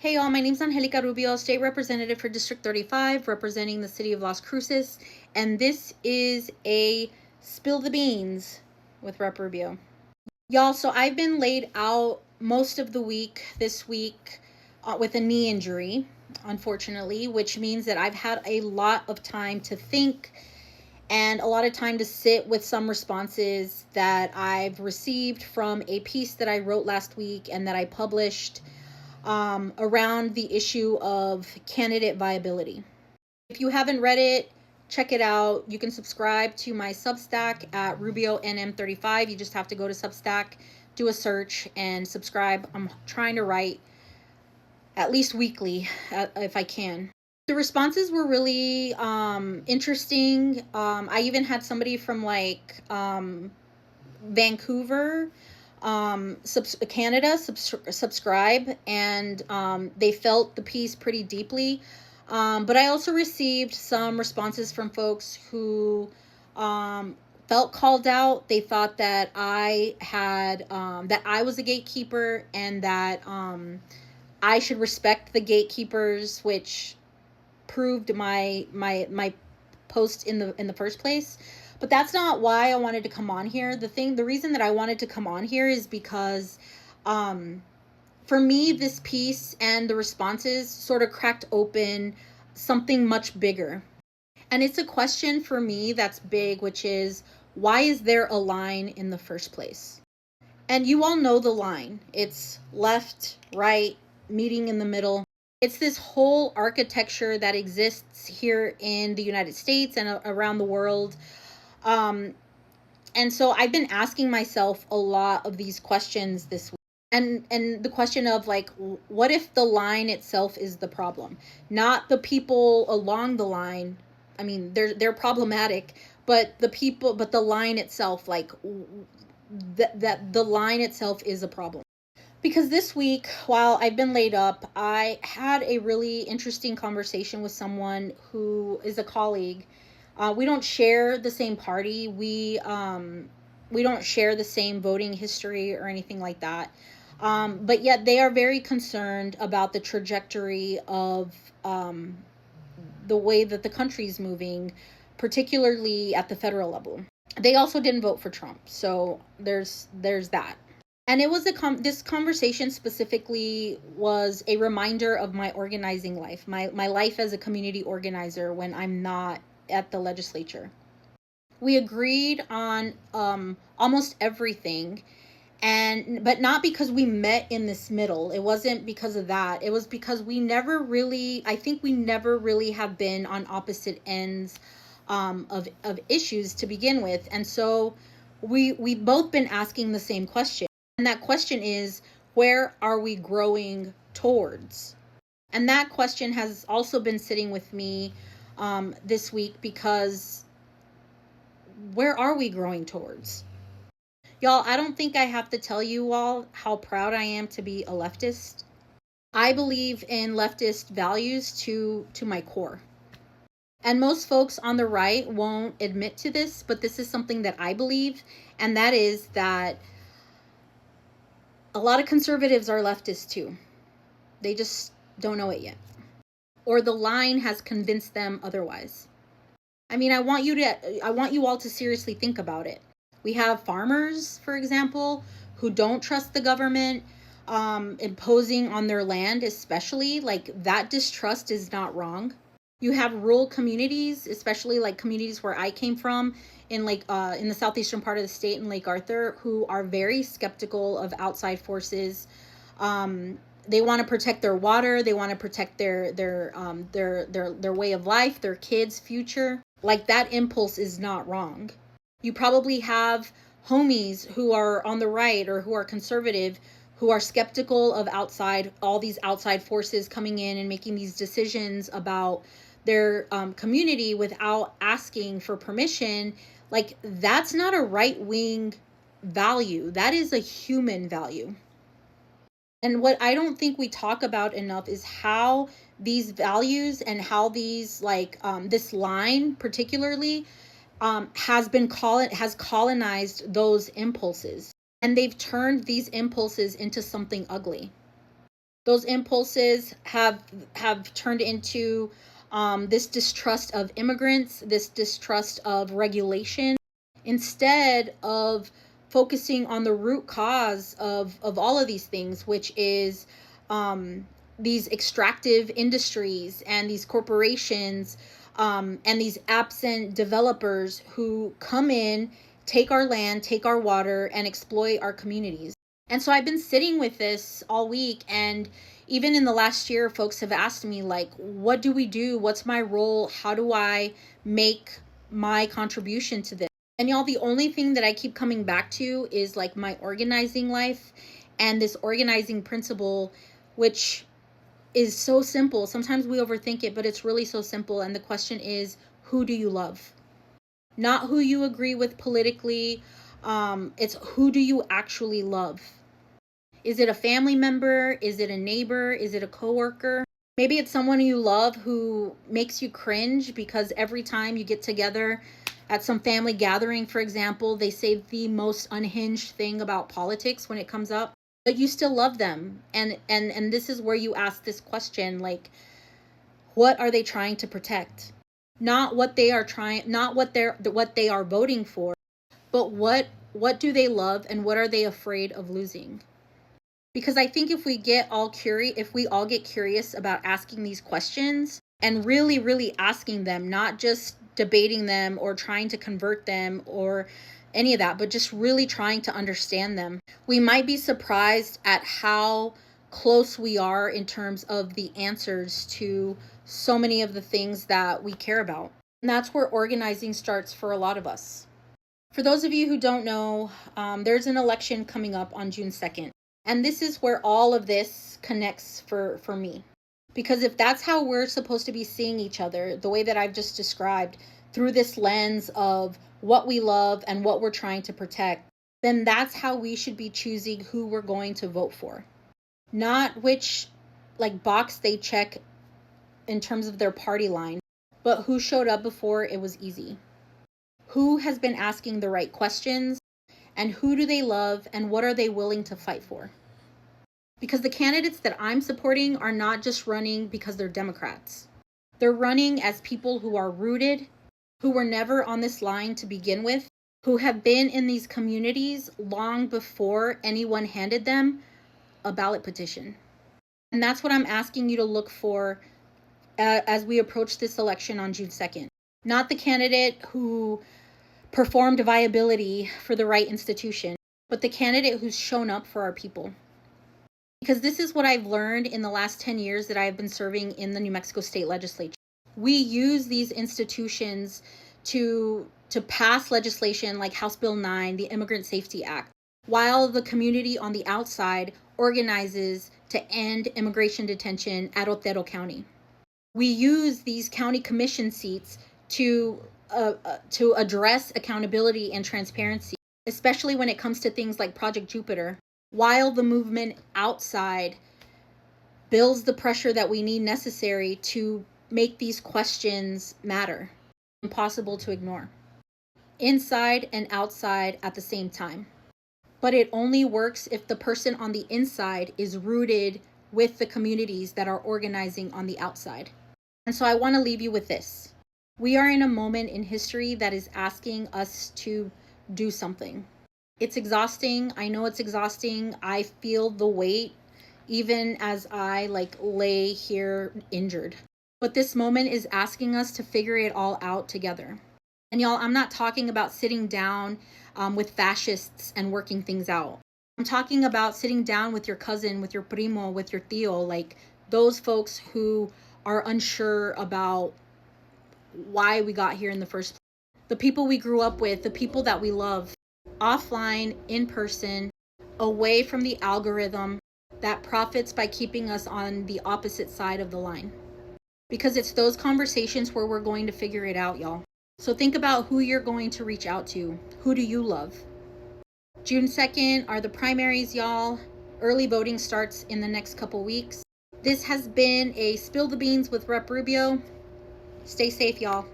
Hey y'all, my name's Angelica Rubio, State Representative for District 35, representing the city of Las Cruces, and this is a Spill the Beans with Rep. Rubio. Y'all, so I've been laid out most of the week this week with a knee injury, unfortunately, which means that I've had a lot of time to think and a lot of time to sit with some responses that I've received from a piece that I wrote last week and that I published around the issue of candidate viability. If you haven't read it, check it out. You can subscribe to my Substack at Rubio NM35. You just have to go to Substack, do a search, and subscribe. I'm trying to write at least weekly if I can. The responses were really interesting. I even had somebody from Vancouver, Canada, subscribe, and they felt the piece pretty deeply. But I also received some responses from folks who felt called out. They thought that I had that I was a gatekeeper and that I should respect the gatekeepers, which proved my post in the first place. But that's not why I wanted to come on here. The reason that I wanted to come on here is because for me, this piece and the responses sort of cracked open something much bigger. And it's a question for me that's big, which is, why is there a line in the first place? And you all know the line. It's left, right, meeting in the middle. It's this whole architecture that exists here in the United States and around the world. And so I've been asking myself a lot of these questions this week. And the question of what if the line itself is the problem? Not the people along the line. I mean, they're problematic, but the line itself, that the line itself is a problem. Because this week, while I've been laid up, I had a really interesting conversation with someone who is a colleague. We don't share the same party. We don't share the same voting history or anything like that. But yet they are very concerned about the trajectory of the way that the country's moving, particularly at the federal level. They also didn't vote for Trump, so there's that. And it was this conversation specifically was a reminder of my organizing life, my life as a community organizer when I'm not at the legislature. We agreed on almost everything, but not because we met in this middle. It wasn't because of that. It was because we never really have been on opposite ends of issues to begin with. And so we've both been asking the same question. And that question is, where are we growing towards? And that question has also been sitting with me this week, because where are we growing towards? Y'all, I don't think I have to tell you all how proud I am to be a leftist. I believe in leftist values to my core. And most folks on the right won't admit to this, but this is something that I believe, and that is that a lot of conservatives are leftists too. They just don't know it yet. Or the line has convinced them otherwise. I mean, I want you all to seriously think about it. We have farmers, for example, who don't trust the government imposing on their land, especially. That distrust is not wrong. You have rural communities, especially communities where I came from in in the southeastern part of the state in Lake Arthur, who are very skeptical of outside forces. They want to protect their water. They want to protect their way of life, their kids' future. That impulse is not wrong. You probably have homies who are on the right or who are conservative, who are skeptical of all these outside forces coming in and making these decisions about their community without asking for permission. That's not a right-wing value. That is a human value. And what I don't think we talk about enough is how these values and how these this line particularly has colonized those impulses, and they've turned these impulses into something ugly. Those impulses have turned into this distrust of immigrants, this distrust of regulation, instead of focusing on the root cause of all of these things, which is these extractive industries and these corporations, and these absent developers who come in, take our land, take our water, and exploit our communities. And so I've been sitting with this all week, and even in the last year, folks have asked me, like, what do we do? What's my role? How do I make my contribution to this? And y'all, the only thing that I keep coming back to is like my organizing life and this organizing principle, which is so simple. Sometimes we overthink it, but it's really so simple. And the question is, who do you love? Not who you agree with politically. It's who do you actually love? Is it a family member? Is it a neighbor? Is it a coworker? Maybe it's someone you love who makes you cringe because every time you get together at some family gathering, for example, they say the most unhinged thing about politics when it comes up, but you still love them. And this is where you ask this question, like, what are they trying to protect? Not what they are trying, not what they are voting for, but what do they love and what are they afraid of losing? Because I think if we all get curious about asking these questions and really, really asking them, not just debating them or trying to convert them or any of that, but just really trying to understand them, we might be surprised at how close we are in terms of the answers to so many of the things that we care about. And that's where organizing starts for a lot of us. For those of you who don't know, there's an election coming up on June 2nd. And this is where all of this connects for me. Because if that's how we're supposed to be seeing each other, the way that I've just described, through this lens of what we love and what we're trying to protect, then that's how we should be choosing who we're going to vote for. Not which box they check in terms of their party line, but who showed up before it was easy. Who has been asking the right questions, and who do they love, and what are they willing to fight for? Because the candidates that I'm supporting are not just running because they're Democrats. They're running as people who are rooted, who were never on this line to begin with, who have been in these communities long before anyone handed them a ballot petition. And that's what I'm asking you to look for as we approach this election on June 2nd. Not the candidate who performed viability for the right institution, but the candidate who's shown up for our people. Because this is what I've learned in the last 10 years that I've been serving in the New Mexico State Legislature. We use these institutions to pass legislation like House Bill 9, the Immigrant Safety Act, while the community on the outside organizes to end immigration detention at Otero County. We use these county commission seats to address accountability and transparency, especially when it comes to things like Project Jupiter, while the movement outside builds the pressure that we need necessary to make these questions matter, impossible to ignore, inside and outside at the same time. But it only works if the person on the inside is rooted with the communities that are organizing on the outside. And so I want to leave you with this. We are in a moment in history that is asking us to do something. It's exhausting. I know it's exhausting. I feel the weight even as I lay here injured. But this moment is asking us to figure it all out together. And y'all, I'm not talking about sitting down with fascists and working things out. I'm talking about sitting down with your cousin, with your primo, with your tío, those folks who are unsure about why we got here in the first place. The people we grew up with, the people that we love, offline, in person, away from the algorithm that profits by keeping us on the opposite side of the line. Because it's those conversations where we're going to figure it out, y'all. So think about who you're going to reach out to. Who do you love? June 2nd are the primaries, y'all. Early voting starts in the next couple weeks. This has been a Spill the Beans with Rep. Rubio. Stay safe, y'all.